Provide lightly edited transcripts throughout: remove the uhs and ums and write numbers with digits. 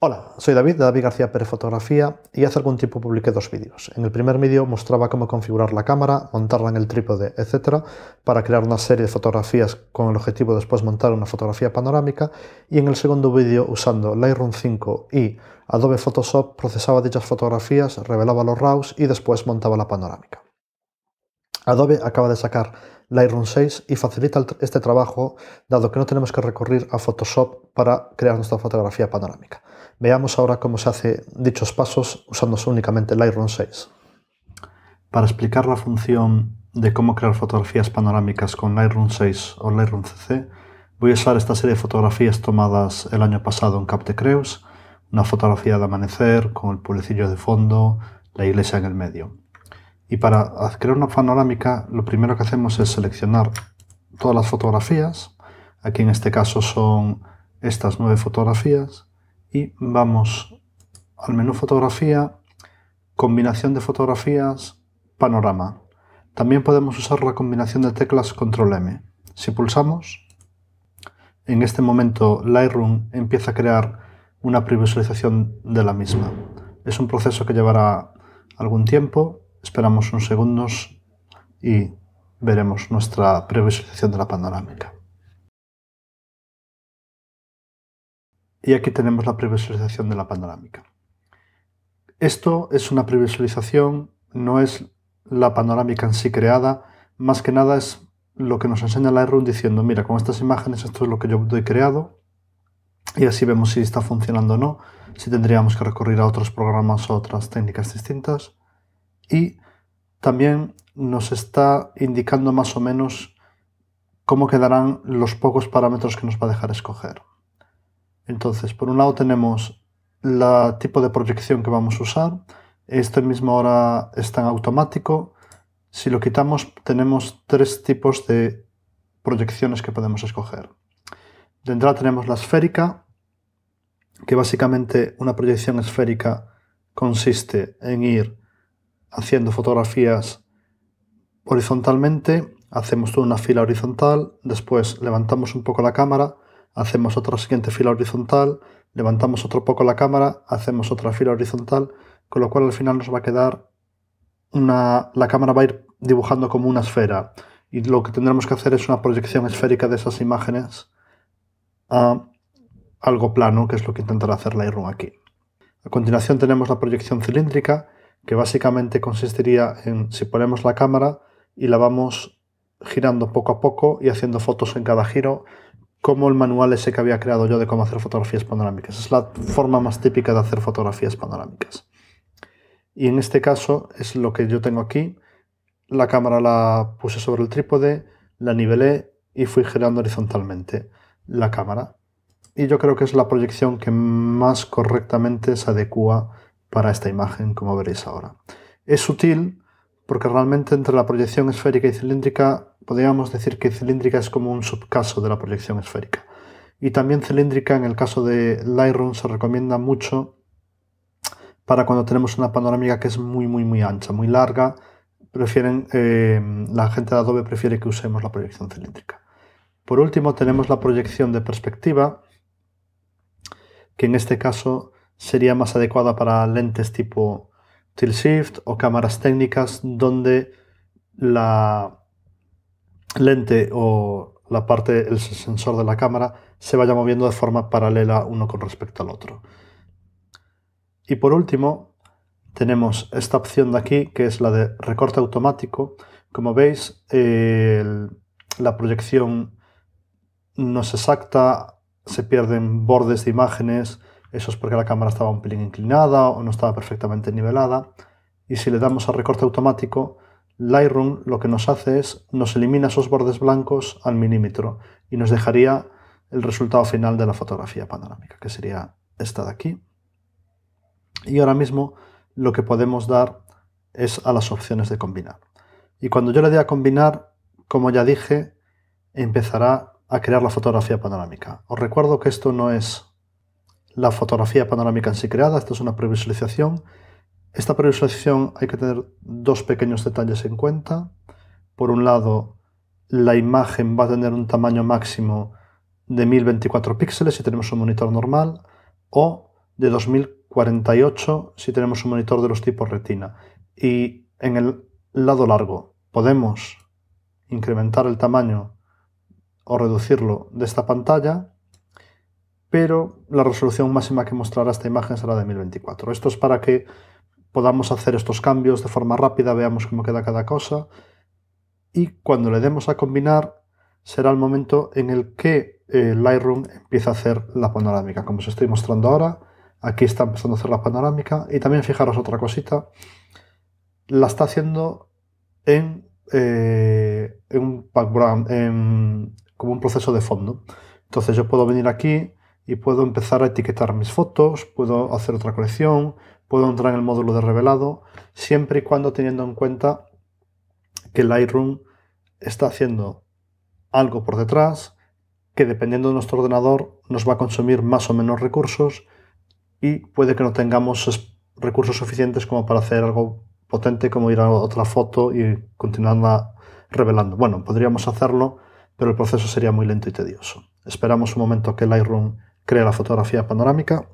Hola, soy David de David García Pérez Fotografía y hace algún tiempo publiqué dos vídeos. En el primer vídeo mostraba cómo configurar la cámara, montarla en el trípode, etc. para crear una serie de fotografías con el objetivo de después montar una fotografía panorámica, y en el segundo vídeo, usando Lightroom 5 y Adobe Photoshop, procesaba dichas fotografías, revelaba los RAWs y después montaba la panorámica. Adobe acaba de sacar Lightroom 6 y facilita este trabajo, dado que no tenemos que recurrir a Photoshop para crear nuestra fotografía panorámica. Veamos ahora cómo se hacen dichos pasos usando únicamente Lightroom 6. Para explicar la función de cómo crear fotografías panorámicas con Lightroom 6 o Lightroom CC, voy a usar esta serie de fotografías tomadas el año pasado en Cap de Creus, una fotografía de amanecer con el pueblecillo de fondo, la iglesia en el medio. Y para crear una panorámica, lo primero que hacemos es seleccionar todas las fotografías. Aquí en este caso son estas 9 fotografías. Y vamos al menú fotografía, combinación de fotografías, panorama. También podemos usar la combinación de teclas Control M. Si pulsamos, en este momento Lightroom empieza a crear una previsualización de la misma. Es un proceso que llevará algún tiempo. Esperamos unos segundos y veremos nuestra previsualización de la panorámica. Y aquí tenemos la previsualización de la panorámica. Esto es una previsualización, no es la panorámica en sí creada, más que nada es lo que nos enseña Lightroom diciendo, mira, con estas imágenes esto es lo que yo doy creado, y así vemos si está funcionando o no, si tendríamos que recurrir a otros programas o otras técnicas distintas. Y también nos está indicando más o menos cómo quedarán los pocos parámetros que nos va a dejar escoger. Entonces, por un lado tenemos el tipo de proyección que vamos a usar. Este mismo ahora está en automático. Si lo quitamos, tenemos 3 tipos de proyecciones que podemos escoger. De entrada tenemos la esférica, que básicamente una proyección esférica consiste en ir haciendo fotografías horizontalmente, hacemos toda una fila horizontal, después levantamos un poco la cámara, hacemos otra siguiente fila horizontal, levantamos otro poco la cámara, hacemos otra fila horizontal, con lo cual al final nos va a quedar la cámara va a ir dibujando como una esfera, y lo que tendremos que hacer es una proyección esférica de esas imágenes a algo plano, que es lo que intentará hacer Lightroom aquí. A continuación tenemos la proyección cilíndrica, que básicamente consistiría en, si ponemos la cámara y la vamos girando poco a poco y haciendo fotos en cada giro, como el manual ese que había creado yo de cómo hacer fotografías panorámicas. Es la forma más típica de hacer fotografías panorámicas. Y en este caso es lo que yo tengo aquí. La cámara la puse sobre el trípode, la nivelé y fui girando horizontalmente la cámara. Y yo creo que es la proyección que más correctamente se adecua para esta imagen, como veréis ahora. Es sutil porque realmente entre la proyección esférica y cilíndrica podríamos decir que cilíndrica es como un subcaso de la proyección esférica. Y también cilíndrica, en el caso de Lightroom, se recomienda mucho para cuando tenemos una panorámica que es muy ancha, muy larga. La gente de Adobe prefiere que usemos la proyección cilíndrica. Por último tenemos la proyección de perspectiva, que en este caso sería más adecuada para lentes tipo tilt shift o cámaras técnicas donde la lente o el sensor de la cámara se vaya moviendo de forma paralela uno con respecto al otro. Y por último tenemos esta opción de aquí, que es la de recorte automático. Como veis, la proyección no es exacta, se pierden bordes de imágenes, eso es porque la cámara estaba un pelín inclinada o no estaba perfectamente nivelada. Y si le damos a recorte automático, Lightroom lo que nos hace es, nos elimina esos bordes blancos al milímetro y nos dejaría el resultado final de la fotografía panorámica, que sería esta de aquí. Y ahora mismo lo que podemos dar es a las opciones de combinar. Y cuando yo le dé a combinar, como ya dije, empezará a crear la fotografía panorámica. Os recuerdo que esto no es la fotografía panorámica en sí creada, esto es una previsualización. Esta previsualización hay que tener 2 pequeños detalles en cuenta. Por un lado, la imagen va a tener un tamaño máximo de 1024 píxeles si tenemos un monitor normal, o de 2048 si tenemos un monitor de los tipos Retina. Y en el lado largo podemos incrementar el tamaño o reducirlo de esta pantalla, pero la resolución máxima que mostrará esta imagen será de 1024. Esto es para que podamos hacer estos cambios de forma rápida, veamos cómo queda cada cosa, y cuando le demos a combinar será el momento en el que Lightroom empieza a hacer la panorámica, como os estoy mostrando ahora. Aquí está empezando a hacer la panorámica, y también fijaros otra cosita, la está haciendo en un background, como un proceso de fondo. Entonces yo puedo venir aquí y puedo empezar a etiquetar mis fotos, puedo hacer otra colección, puedo entrar en el módulo de revelado, siempre y cuando teniendo en cuenta que Lightroom está haciendo algo por detrás que, dependiendo de nuestro ordenador, nos va a consumir más o menos recursos, y puede que no tengamos recursos suficientes como para hacer algo potente como ir a otra foto y continuarla revelando. Bueno, podríamos hacerlo, pero el proceso sería muy lento y tedioso. Esperamos un momento que Lightroom cree la fotografía panorámica.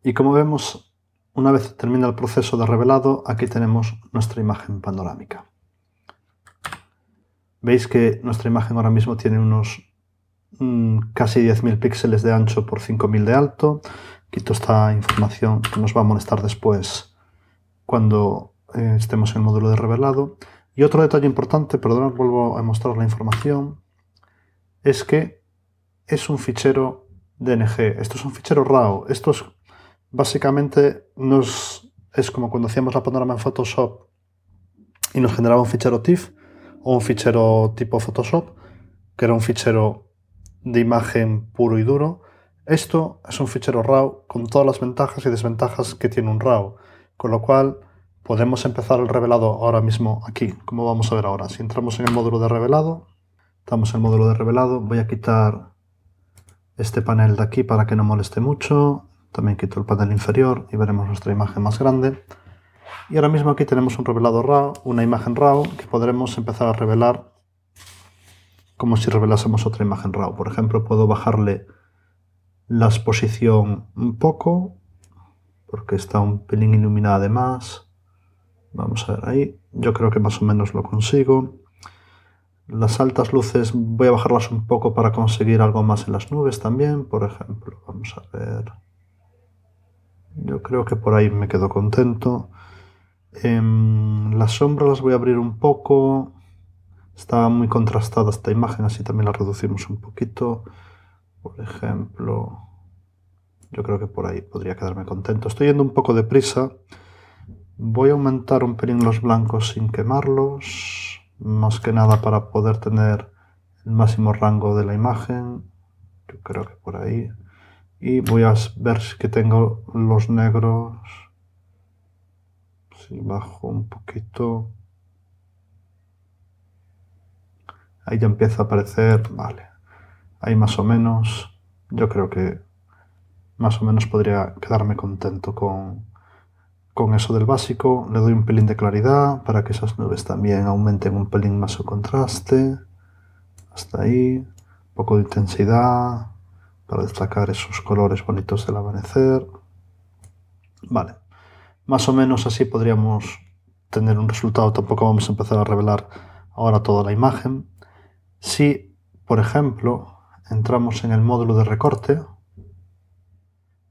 Y como vemos, una vez termina el proceso de revelado, aquí tenemos nuestra imagen panorámica. Veis que nuestra imagen ahora mismo tiene unos casi 10.000 píxeles de ancho por 5.000 de alto. Quito esta información que nos va a molestar después cuando estemos en el módulo de revelado. Y otro detalle importante, perdonad, vuelvo a mostrar la información, es que es un fichero DNG. Esto es un fichero RAW. Esto es básicamente es como cuando hacíamos la panorama en Photoshop y nos generaba un fichero TIFF o un fichero tipo Photoshop, que era un fichero de imagen puro y duro. Esto es un fichero RAW con todas las ventajas y desventajas que tiene un RAW, con lo cual podemos empezar el revelado ahora mismo aquí, como vamos a ver ahora. Si entramos en el módulo de revelado, estamos en el módulo de revelado, voy a quitar este panel de aquí para que no moleste mucho, también quito el panel inferior y veremos nuestra imagen más grande. Y ahora mismo aquí tenemos un revelado RAW, una imagen RAW que podremos empezar a revelar como si revelásemos otra imagen RAW. Por ejemplo, puedo bajarle la exposición un poco, porque está un pelín iluminada de más. Vamos a ver ahí, yo creo que más o menos lo consigo. Las altas luces voy a bajarlas un poco para conseguir algo más en las nubes también, por ejemplo. Vamos a ver. Yo creo que por ahí me quedo contento. Las sombras las voy a abrir un poco. Está muy contrastada esta imagen, así también la reducimos un poquito. Por ejemplo, yo creo que por ahí podría quedarme contento. Estoy yendo un poco deprisa. Voy a aumentar un pelín los blancos sin quemarlos, más que nada para poder tener el máximo rango de la imagen. Yo creo que por ahí. Y voy a ver que tengo los negros. Si bajo un poquito, ahí ya empieza a aparecer. Vale, ahí más o menos. Yo creo que más o menos podría quedarme contento con eso del básico. Le doy un pelín de claridad para que esas nubes también aumenten un pelín más su contraste. Hasta ahí. Un poco de intensidad para destacar esos colores bonitos del amanecer. Vale, más o menos así podríamos tener un resultado. Tampoco vamos a empezar a revelar ahora toda la imagen. Si, por ejemplo, entramos en el módulo de recorte,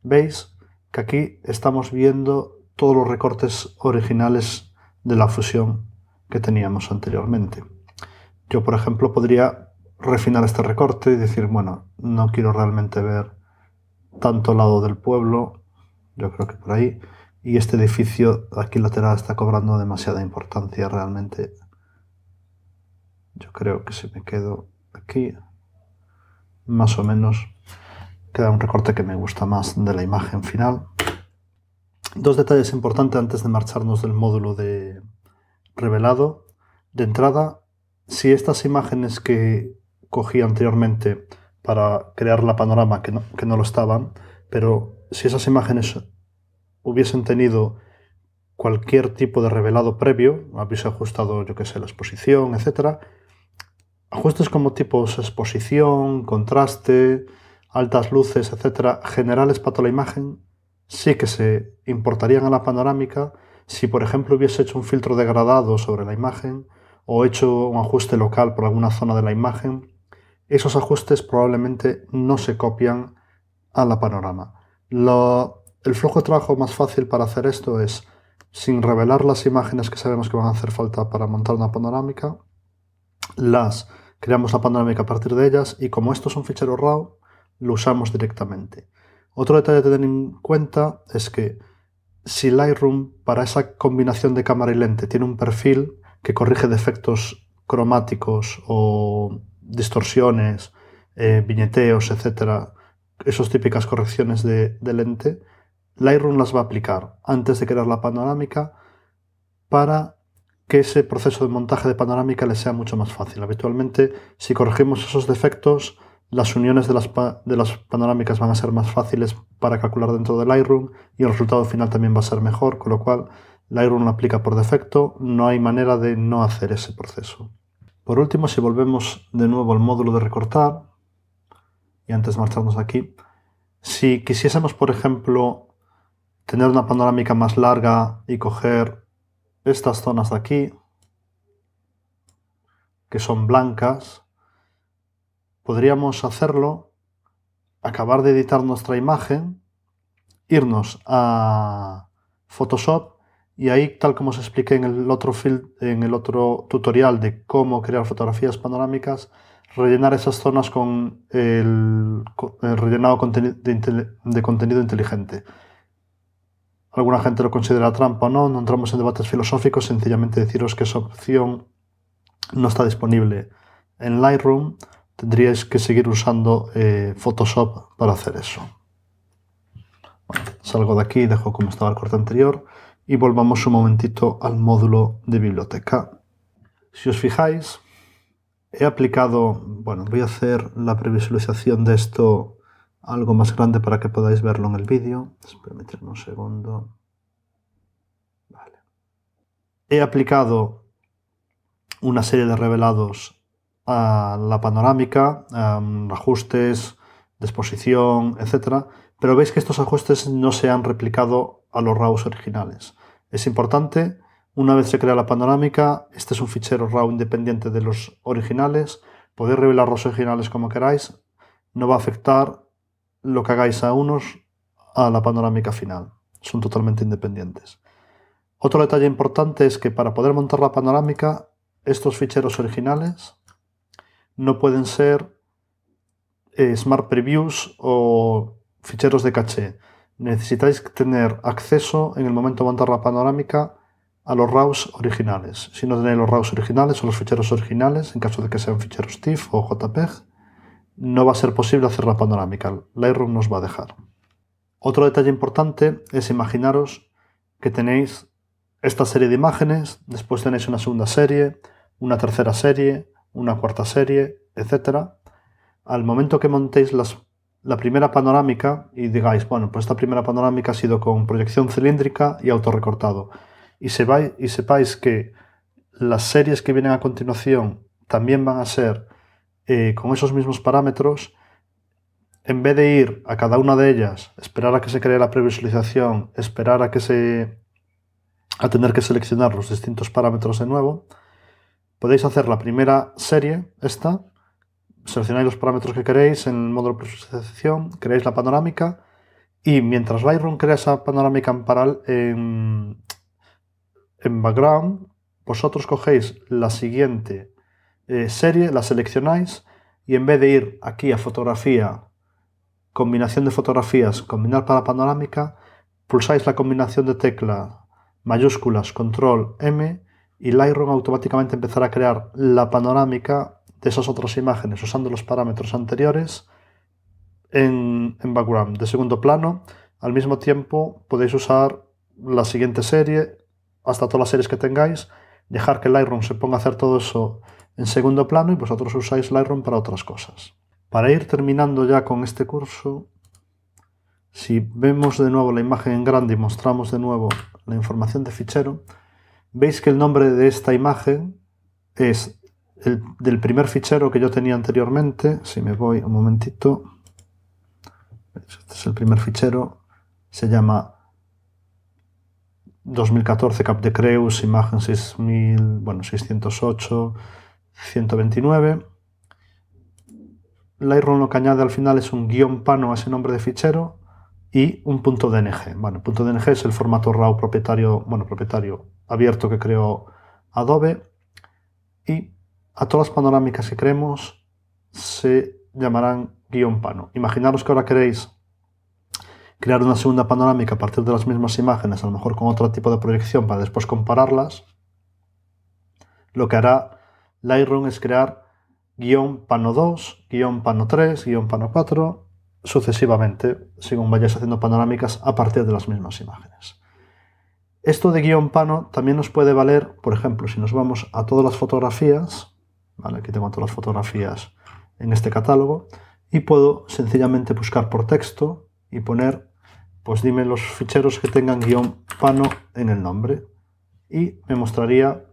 veis que aquí estamos viendo todos los recortes originales de la fusión que teníamos anteriormente. Yo, por ejemplo, podría refinar este recorte y decir, bueno, no quiero realmente ver tanto lado del pueblo, yo creo que por ahí, y este edificio aquí lateral está cobrando demasiada importancia realmente. Yo creo que si me quedo aquí, más o menos queda un recorte que me gusta más de la imagen final. Dos detalles importantes antes de marcharnos del módulo de revelado. De entrada, si estas imágenes que cogí anteriormente para crear la panorama, que no lo estaban, pero si esas imágenes hubiesen tenido cualquier tipo de revelado previo, habéis ajustado, yo que sé, la exposición, etcétera, Ajustes como tipos exposición, contraste, altas luces, etcétera, generales para toda la imagen, sí que se importarían a la panorámica si, por ejemplo, hubiese hecho un filtro degradado sobre la imagen o hecho un ajuste local por alguna zona de la imagen. Esos ajustes probablemente no se copian a la panorama. El flujo de trabajo más fácil para hacer esto es, sin revelar las imágenes que sabemos que van a hacer falta para montar una panorámica, creamos la panorámica a partir de ellas y como esto es un fichero RAW, lo usamos directamente. Otro detalle a tener en cuenta es que si Lightroom para esa combinación de cámara y lente tiene un perfil que corrige defectos cromáticos o distorsiones, viñeteos, etcétera, esas típicas correcciones de lente, Lightroom las va a aplicar antes de crear la panorámica para que ese proceso de montaje de panorámica le sea mucho más fácil. Habitualmente, si corregimos esos defectos, las uniones de las panorámicas van a ser más fáciles para calcular dentro de Lightroom y el resultado final también va a ser mejor, con lo cual Lightroom lo aplica por defecto, no hay manera de no hacer ese proceso. Por último, si volvemos de nuevo al módulo de recortar, y antes de marcharnos de aquí, si quisiésemos, por ejemplo, tener una panorámica más larga y coger estas zonas de aquí, que son blancas, podríamos hacerlo, acabar de editar nuestra imagen, irnos a Photoshop y ahí, tal como os expliqué en el otro tutorial de cómo crear fotografías panorámicas, rellenar esas zonas con el rellenado de contenido inteligente. Alguna gente lo considera trampa o no, no entramos en debates filosóficos, sencillamente deciros que esa opción no está disponible en Lightroom, tendríais que seguir usando Photoshop para hacer eso. Bueno, salgo de aquí, dejo como estaba el corte anterior y volvamos un momentito al módulo de biblioteca. Si os fijáis, he aplicado, bueno, voy a hacer la previsualización de esto algo más grande para que podáis verlo en el vídeo. Permitidme un segundo. Vale. He aplicado una serie de revelados a la panorámica, ajustes de exposición, etc. Pero veis que estos ajustes no se han replicado a los RAWs originales. Es importante, una vez se crea la panorámica, este es un fichero RAW independiente de los originales, podéis revelar los originales como queráis, no va a afectar lo que hagáis a unos a la panorámica final, son totalmente independientes. Otro detalle importante es que para poder montar la panorámica, estos ficheros originales no pueden ser Smart Previews o ficheros de caché. Necesitáis tener acceso en el momento de montar la panorámica a los RAWs originales. Si no tenéis los RAWs originales o los ficheros originales, en caso de que sean ficheros TIFF o JPEG, no va a ser posible hacer la panorámica. Lightroom nos va a dejar. Otro detalle importante es imaginaros que tenéis esta serie de imágenes, después tenéis una segunda serie, una tercera serie, una cuarta serie, etc. Al momento que montéis la primera panorámica y digáis, bueno, pues esta primera panorámica ha sido con proyección cilíndrica y autorrecortado, y sepáis que las series que vienen a continuación también van a ser con esos mismos parámetros, en vez de ir a cada una de ellas, esperar a que se cree la previsualización, esperar a tener que seleccionar los distintos parámetros de nuevo, podéis hacer la primera serie, esta, seleccionáis los parámetros que queréis en el módulo de previsualización, creáis la panorámica y mientras Lightroom crea esa panorámica en background, vosotros cogéis la siguiente serie, la seleccionáis y en vez de ir aquí a fotografía, combinación de fotografías, combinar para panorámica, pulsáis la combinación de tecla mayúsculas Control M y Lightroom automáticamente empezará a crear la panorámica de esas otras imágenes usando los parámetros anteriores en background, de segundo plano. Al mismo tiempo podéis usar la siguiente serie hasta todas las series que tengáis, dejar que Lightroom se ponga a hacer todo eso en segundo plano y vosotros usáis Lightroom para otras cosas. Para ir terminando ya con este curso, si vemos de nuevo la imagen en grande y mostramos de nuevo la información de fichero, veis que el nombre de esta imagen es del primer fichero que yo tenía anteriormente. Si me voy un momentito, este es el primer fichero, se llama 2014 Cap de Creus, imagen 608, 129. Lightroom lo que añade al final es un guión pano a ese nombre de fichero y un .dng. Bueno, .dng es el formato RAW propietario abierto que creó Adobe, y a todas las panorámicas que creemos se llamarán guión pano. Imaginaros que ahora queréis crear una segunda panorámica a partir de las mismas imágenes, a lo mejor con otro tipo de proyección para después compararlas. Lo que hará Lightroom es crear guión pano 2, guión pano 3, guión pano 4, sucesivamente, según vayáis haciendo panorámicas a partir de las mismas imágenes. Esto de guión pano también nos puede valer, por ejemplo, si nos vamos a todas las fotografías, ¿vale? Aquí tengo todas las fotografías en este catálogo, y puedo sencillamente buscar por texto y poner, pues dime los ficheros que tengan guión pano en el nombre, y me mostraría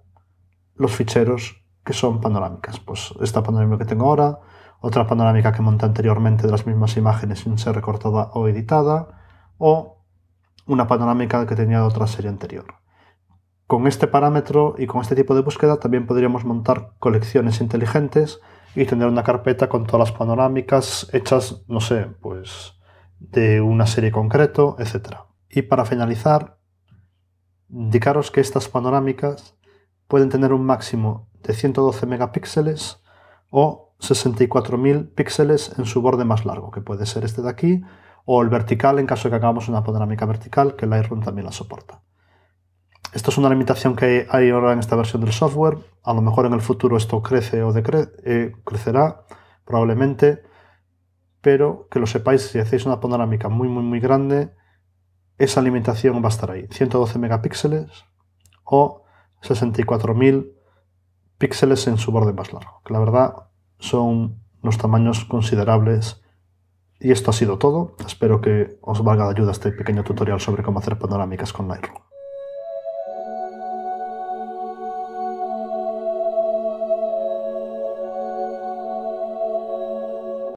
los ficheros que son panorámicas. Pues esta panorámica que tengo ahora, otra panorámica que monté anteriormente de las mismas imágenes sin ser recortada o editada, o una panorámica que tenía de otra serie anterior. Con este parámetro y con este tipo de búsqueda también podríamos montar colecciones inteligentes y tener una carpeta con todas las panorámicas hechas, no sé, pues de una serie concreto, etc. Y para finalizar, indicaros que estas panorámicas pueden tener un máximo de 112 megapíxeles o 64.000 píxeles en su borde más largo, que puede ser este de aquí, o el vertical en caso de que hagamos una panorámica vertical, que Lightroom también la soporta. Esto es una limitación que hay ahora en esta versión del software. A lo mejor en el futuro esto crece o crecerá, probablemente, pero que lo sepáis, si hacéis una panorámica muy grande, esa limitación va a estar ahí, 112 megapíxeles o 64.000 píxeles en su borde más largo, que la verdad son unos tamaños considerables. Y esto ha sido todo. Espero que os valga de ayuda este pequeño tutorial sobre cómo hacer panorámicas con Lightroom.